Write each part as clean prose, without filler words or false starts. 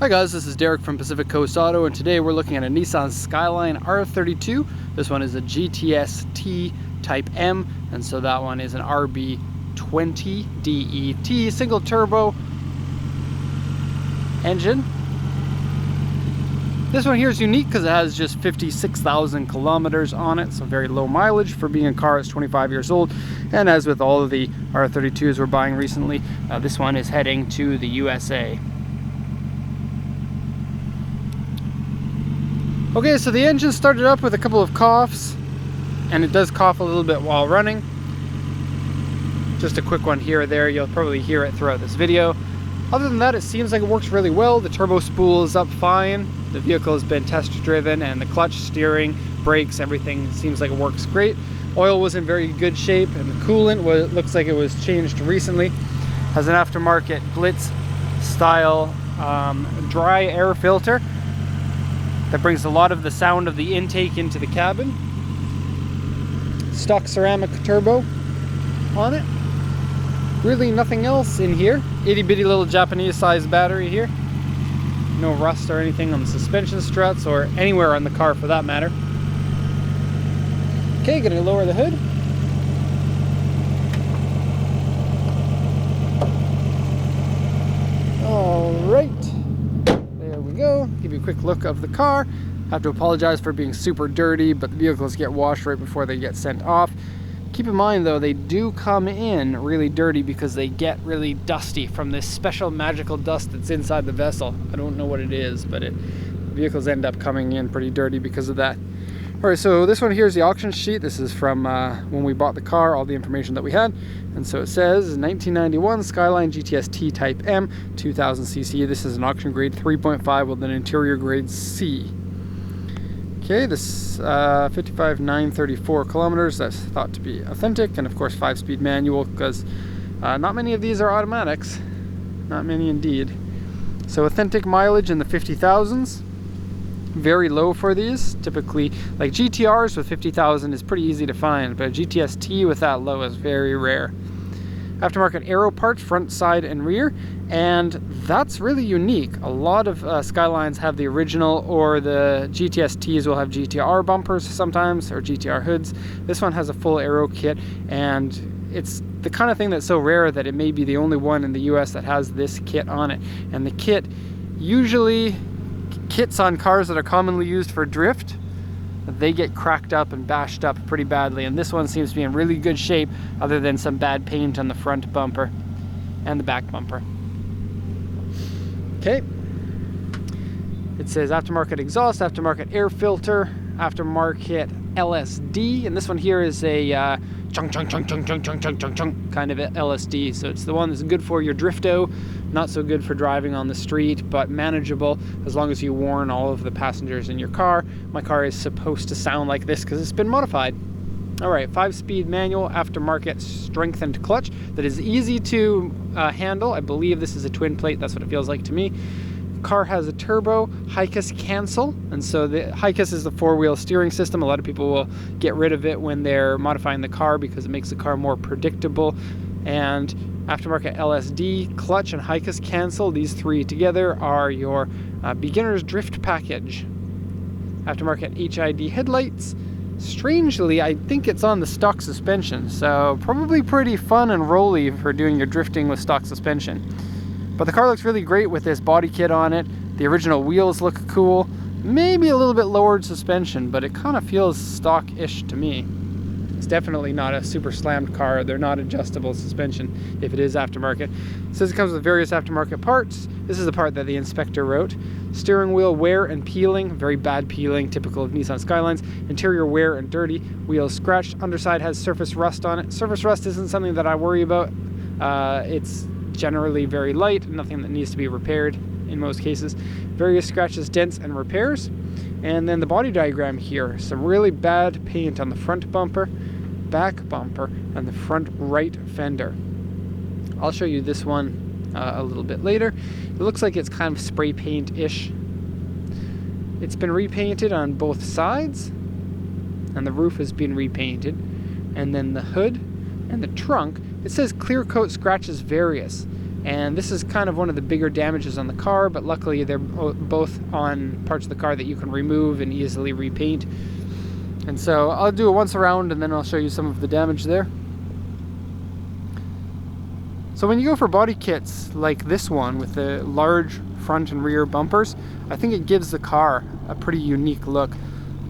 Hi guys, this is Derek from Pacific Coast Auto, and today we're looking at a Nissan Skyline R32. This one is a GTS-T Type M, and so that one is an RB20 DET single turbo engine. This one here is unique because it has just 56,000 kilometers on it, so very low mileage for being a car that's 25 years old. And as with all of the R32s we're buying recently, this one is heading to the USA. Okay, so the engine started up with a couple of coughs, and it does cough a little bit while running. Just a quick one here or there, you'll probably hear it throughout this video. Other than that, it seems like it works really well. The turbo spool is up fine. The vehicle has been test driven, and the clutch, steering, brakes, everything seems like it works great. Oil was in very good shape, and the coolant looks like it was changed recently. Has an aftermarket Blitz style dry air filter that brings a lot of the sound of the intake into the cabin. Stock ceramic turbo on it. Really nothing else in here. Itty bitty little Japanese sized battery here. No rust or anything on the suspension struts or anywhere on the car for that matter. Okay, gonna lower the hood. All right. Go give you a quick look of the car. I have to apologize for being super dirty, but the vehicles get washed right before they get sent off. Keep in mind though, they do come in really dirty because they get really dusty from this special magical dust that's inside the vessel. I don't know what it is, but vehicles end up coming in pretty dirty because of that. Alright, so this one here is the auction sheet. This is from when we bought the car, all the information that we had. And so it says 1991 Skyline GTS-T Type M, 2000cc. This is an auction grade 3.5 with an interior grade C. Okay, this 55,934 kilometers. That's thought to be authentic, and of course 5-speed manual, because not many of these are automatics. Not many indeed. So authentic mileage in the 50,000s. Very low for these. Typically, like GTRs with 50,000 is pretty easy to find, but a GTS-T with that low is very rare. Aftermarket aero parts, front, side, and rear, and that's really unique. A lot of Skylines have the original, or the GTS-Ts will have GTR bumpers sometimes, or GTR hoods. This one has a full aero kit, and it's the kind of thing that's so rare that it may be the only one in the US that has this kit on it. And the kit usually, kits on cars that are commonly used for drift, they get cracked up and bashed up pretty badly, and this one seems to be in really good shape other than some bad paint on the front bumper and the back bumper. Okay, it says aftermarket exhaust, aftermarket air filter, aftermarket LSD, and this one here is a chunk kind of LSD, so it's the one that's good for your drifto, not so good for driving on the street, but manageable as long as you warn all of the passengers in your car. My car is supposed to sound like this because it's been modified. Alright, 5-speed manual, aftermarket strengthened clutch that is easy to handle. I believe this is a twin plate, that's what it feels like to me. Car has a turbo HICAS cancel, and so the HICAS is the 4-wheel steering system. A lot of people will get rid of it when they're modifying the car because it makes the car more predictable. And aftermarket LSD, clutch, and HICAS cancel, these three together are your beginner's drift package. Aftermarket HID headlights. Strangely, I think it's on the stock suspension, so probably pretty fun and rolly for doing your drifting with stock suspension. But the car looks really great with this body kit on it. The original wheels look cool. Maybe a little bit lowered suspension, but it kind of feels stock-ish to me. It's definitely not a super slammed car. They're not adjustable suspension if it is aftermarket. It says it comes with various aftermarket parts. This is the part that the inspector wrote. Steering wheel wear and peeling, very bad peeling, typical of Nissan Skylines. Interior wear and dirty, wheels scratched. Underside has surface rust on it. Surface rust isn't something that I worry about. It's generally very light, nothing that needs to be repaired in most cases. Various scratches, dents, and repairs. And then the body diagram here, some really bad paint on the front bumper, back bumper, and the front right fender. I'll show you this one a little bit later. It looks like it's kind of spray paint-ish. It's been repainted on both sides, and the roof has been repainted. And then the hood and the trunk, it says clear coat scratches various. And this is kind of one of the bigger damages on the car, but luckily they're both on parts of the car that you can remove and easily repaint. And so I'll do it once around and then I'll show you some of the damage there. So when you go for body kits like this one with the large front and rear bumpers, I think it gives the car a pretty unique look.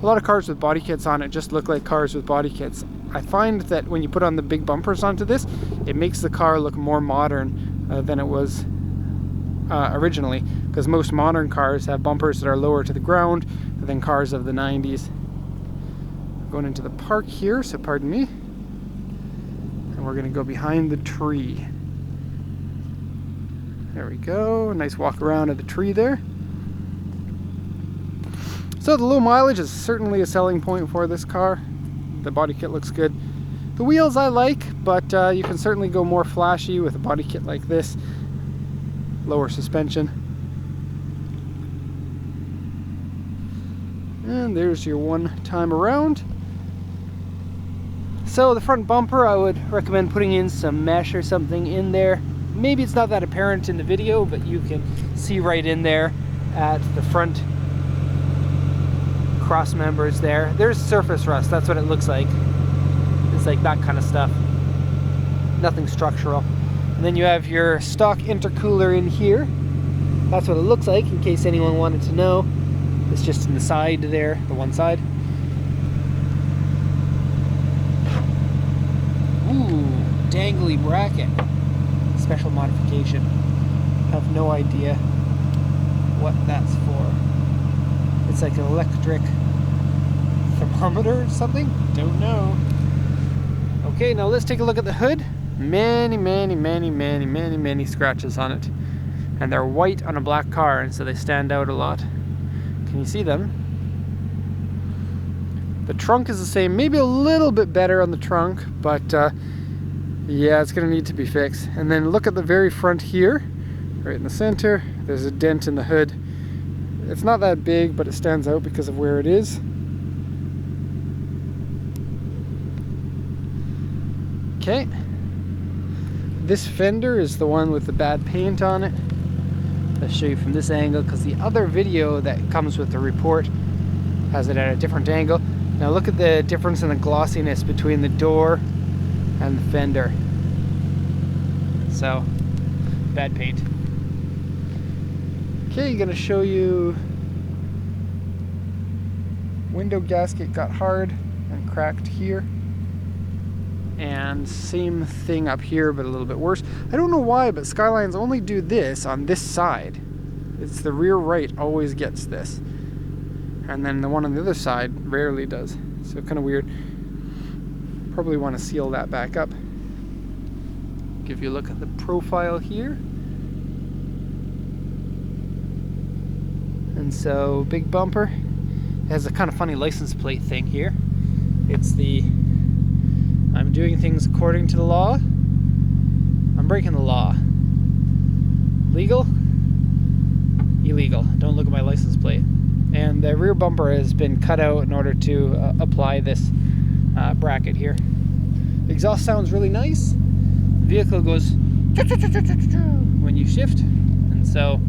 A lot of cars with body kits on it just look like cars with body kits. I find that when you put on the big bumpers onto this, it makes the car look more modern than it was originally, because most modern cars have bumpers that are lower to the ground than cars of the 90s. Going into the park here, so pardon me. And we're going to go behind the tree. There we go. Nice walk around of the tree there. So the low mileage is certainly a selling point for this car. The body kit looks good. The wheels I like, but you can certainly go more flashy with a body kit like this. Lower suspension. And there's your one time around. So the front bumper, I would recommend putting in some mesh or something in there. Maybe it's not that apparent in the video, but you can see right in there at the front cross members there. There's surface rust, that's what it looks like. It's like that kind of stuff. Nothing structural. And then you have your stock intercooler in here. That's what it looks like, in case anyone wanted to know. It's just in the side there, the one side. Ooh, dangly bracket. Special modification. I have no idea what that's for. It's like an electric thermometer or something? Don't know. Okay, now let's take a look at the hood. Many scratches on it. And they're white on a black car, and so they stand out a lot. Can you see them? The trunk is the same, maybe a little bit better on the trunk, but yeah, it's gonna need to be fixed. And then look at the very front here, right in the center. There's a dent in the hood. It's not that big, but it stands out because of where it is. Okay. This fender is the one with the bad paint on it. Let's show you from this angle, because the other video that comes with the report has it at a different angle. Now look at the difference in the glossiness between the door and the fender. So, bad paint. Okay, gonna show you window gasket got hard and cracked here. And same thing up here, but a little bit worse. I don't know why, but Skylines only do this on this side. It's the rear right always gets this. And then the one on the other side rarely does. So kind of weird. Probably want to seal that back up. Give you a look at the profile here. And so, big bumper. It has a kind of funny license plate thing here. It's the I'm doing things according to the law. I'm breaking the law. Legal? Illegal. Don't look at my license plate. And the rear bumper has been cut out in order to apply this bracket here. The exhaust sounds really nice. The vehicle goes when you shift, and so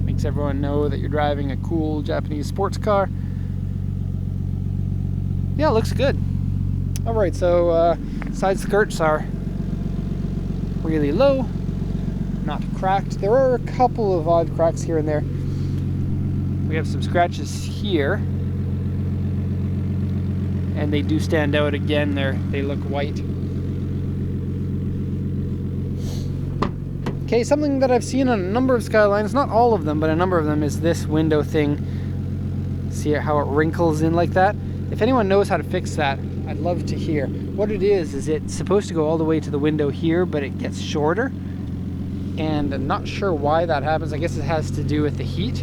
makes everyone know that you're driving a cool Japanese sports car. Yeah, it looks good. Alright, so side skirts are really low, not cracked. There are a couple of odd cracks here and there. We have some scratches here, and they do stand out again. They look white. Okay, something that I've seen on a number of Skylines, not all of them, but a number of them, is this window thing. See how it wrinkles in like that? If anyone knows how to fix that, I'd love to hear. What it is it's supposed to go all the way to the window here, but it gets shorter. And I'm not sure why that happens. I guess it has to do with the heat.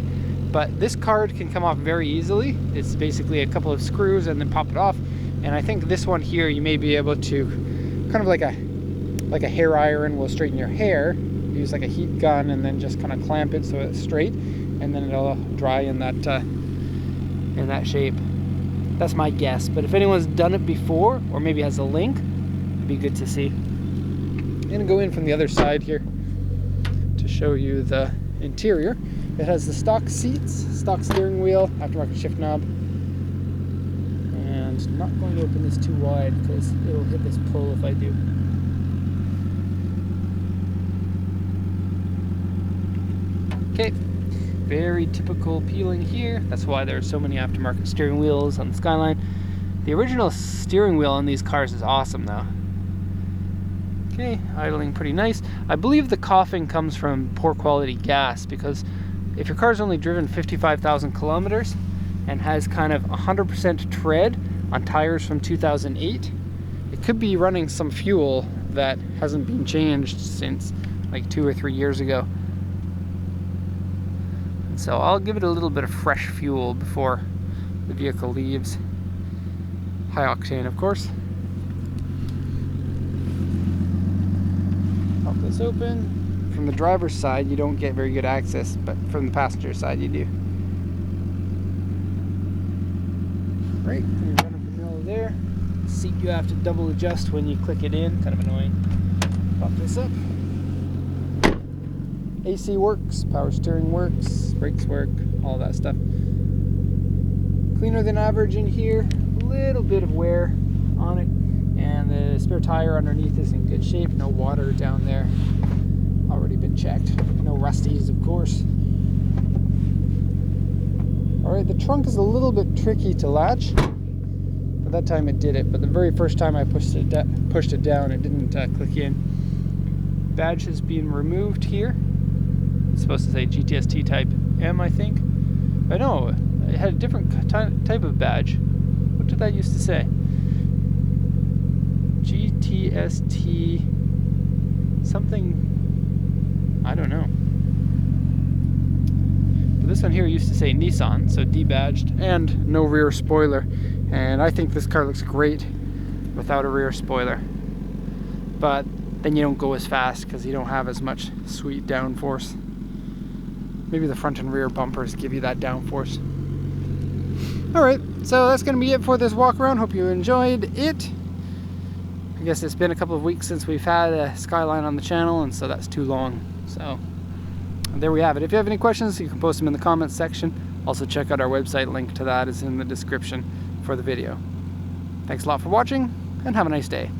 But this card can come off very easily. It's basically a couple of screws and then pop it off. And I think this one here, you may be able to, kind of like a hair iron will straighten your hair. Use like a heat gun and then just kind of clamp it so it's straight. And then it'll dry in that shape. That's my guess, but if anyone's done it before, or maybe has a link, it'd be good to see. I'm gonna go in from the other side here. show you the interior. It has the stock seats, stock steering wheel, aftermarket shift knob. And I'm not going to open this too wide because it'll hit this pull if I do. Okay, very typical peeling here. That's why there are so many aftermarket steering wheels on the Skyline. The original steering wheel on these cars is awesome though. Okay, idling pretty nice. I believe the coughing comes from poor quality gas, because if your car's only driven 55,000 kilometers and has kind of 100% tread on tires from 2008, it could be running some fuel that hasn't been changed since like 2 or 3 years ago. And so I'll give it a little bit of fresh fuel before the vehicle leaves. High octane, of course. Pop this open. From the driver's side, you don't get very good access, but from the passenger side, you do. Right, you run up the middle there. Seat you have to double adjust when you click it in, kind of annoying. Pop this up. AC works, power steering works, brakes work, all that stuff. Cleaner than average in here. Little bit of wear on it, and the spare tire underneath is in good shape. No water down there, already been checked. No rusties, of course. Alright, the trunk is a little bit tricky to latch, but that time it did it. But the very first time I pushed it down, it didn't click in. Badge has been removed here. It's supposed to say GTS-T type M, I think. I know, it had a different type of badge. What did that used to say? GTS-T something, I don't know. But this one here used to say Nissan, so debadged, and no rear spoiler. And I think this car looks great without a rear spoiler. But then you don't go as fast because you don't have as much sweet downforce. Maybe the front and rear bumpers give you that downforce. Alright, so that's going to be it for this walk around. Hope you enjoyed it. I guess it's been a couple of weeks since we've had a Skyline on the channel, and so that's too long. So there we have it. If you have any questions, you can post them in the comments section. Also check out our website, link to that is in the description for the video. Thanks a lot for watching, and have a nice day.